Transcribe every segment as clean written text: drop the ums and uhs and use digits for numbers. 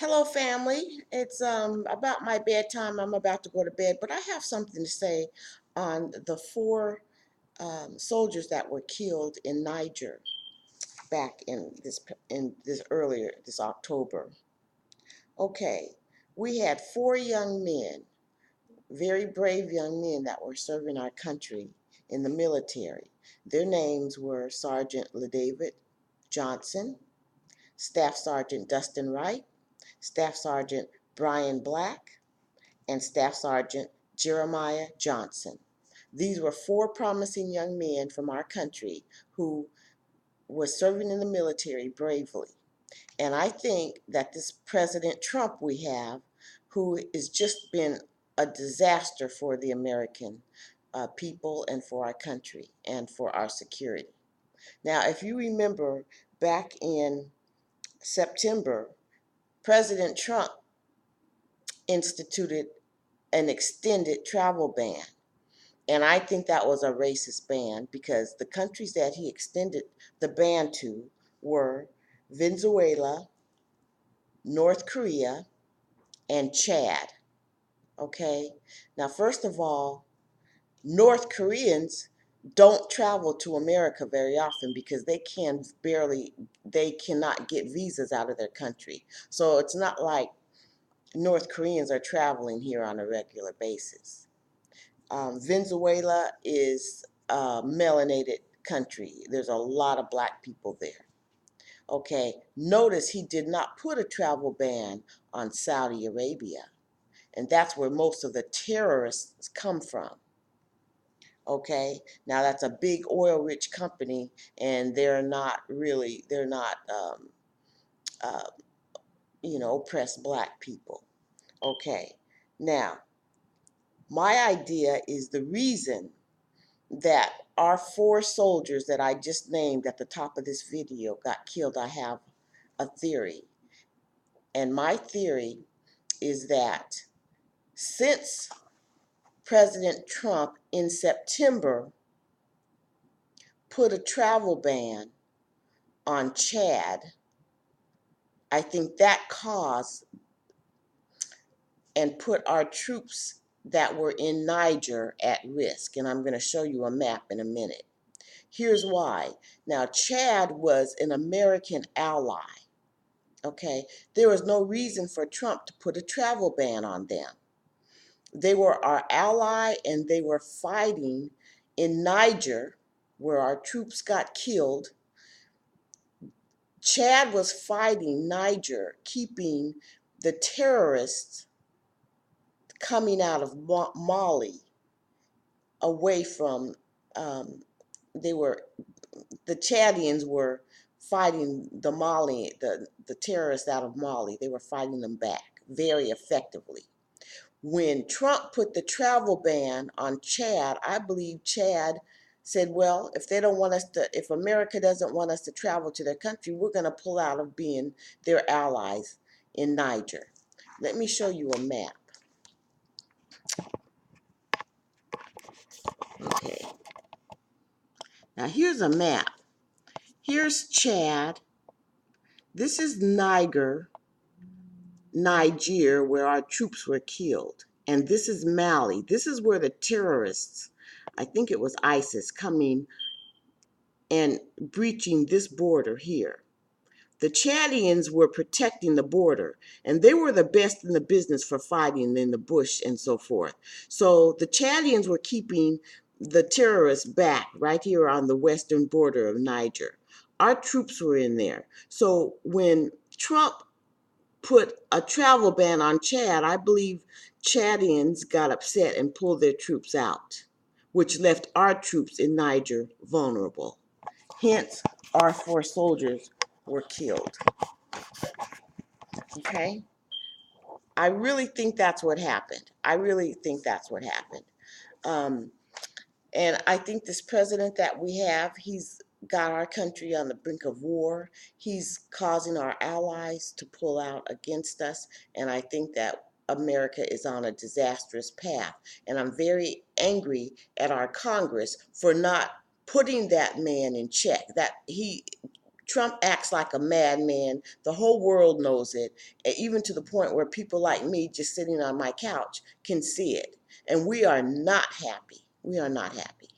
Hello, family. It's about my bedtime. I'm about to go to bed, but I have something to say on the four soldiers that were killed in Niger back in this earlier this October. Okay, we had four young men, very brave young men that were serving our country in the military. Their names were Sergeant LaDavid Johnson, Staff Sergeant Dustin Wright, Staff Sergeant Brian Black, and Staff Sergeant Jeremiah Johnson. These were four promising young men from our country who were serving in the military bravely. And I think that this President Trump we have, who has just been a disaster for the American people and for our country and for our security. Now, if you remember back in September, President Trump instituted an extended travel ban. And I think that was a racist ban because the countries that he extended the ban to were Venezuela, North Korea, and Chad. Okay? Now, first of all, North Koreans don't travel to America very often because they cannot get visas out of their country. So it's not like North Koreans are traveling here on a regular basis. Venezuela is a melanated country. There's a lot of black people there. Okay, notice he did not put a travel ban on Saudi Arabia, and that's where most of the terrorists come from. Okay, now that's a big oil-rich company, and they're not, uh, oppressed black people. Okay, now my idea is the reason that our four soldiers that I just named at the top of this video got killed. I have a theory. And my theory is that since President Trump in September put a travel ban on Chad, I think that caused and put our troops that were in Niger at risk. And I'm going to show you a map in a minute. Here's why. Now, Chad was an American ally. Okay, there was no reason for Trump to put a travel ban on them. They were our ally and they were fighting in Niger where our troops got killed. Chad was fighting Niger, keeping the terrorists coming out of Mali away from, they were, the Chadians were fighting the terrorists out of Mali. They were fighting them back very effectively. When Trump put the travel ban on Chad, I believe Chad said, well, if America doesn't want us to travel to their country, we're going to pull out of being their allies in Niger. Let me show you a map. Okay. Now here's a map. Here's Chad. This is Niger, where our troops were killed. And this is Mali. This is where the terrorists, I think it was ISIS, coming and breaching this border here. The Chadians were protecting the border, and they were the best in the business for fighting in the bush and so forth. So the Chadians were keeping the terrorists back right here on the western border of Niger. Our troops were in there. So when Trump put a travel ban on Chad, I believe Chadians got upset and pulled their troops out, which left our troops in Niger vulnerable. Hence, our four soldiers were killed. Okay? I really think that's what happened. I really think that's what happened. Um, and I think this president that we have, he's got our country on the brink of war. He's causing our allies to pull out against us. And I think that America is on a disastrous path. And I'm very angry at our Congress for not putting that man in check. Trump acts like a madman. The whole world knows it, even to the point where people like me just sitting on my couch can see it. And we are not happy. We are not happy.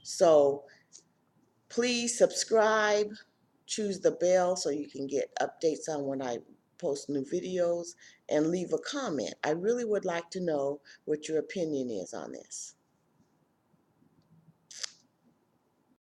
So please subscribe, choose the bell so you can get updates on when I post new videos, and leave a comment. I really would like to know what your opinion is on this.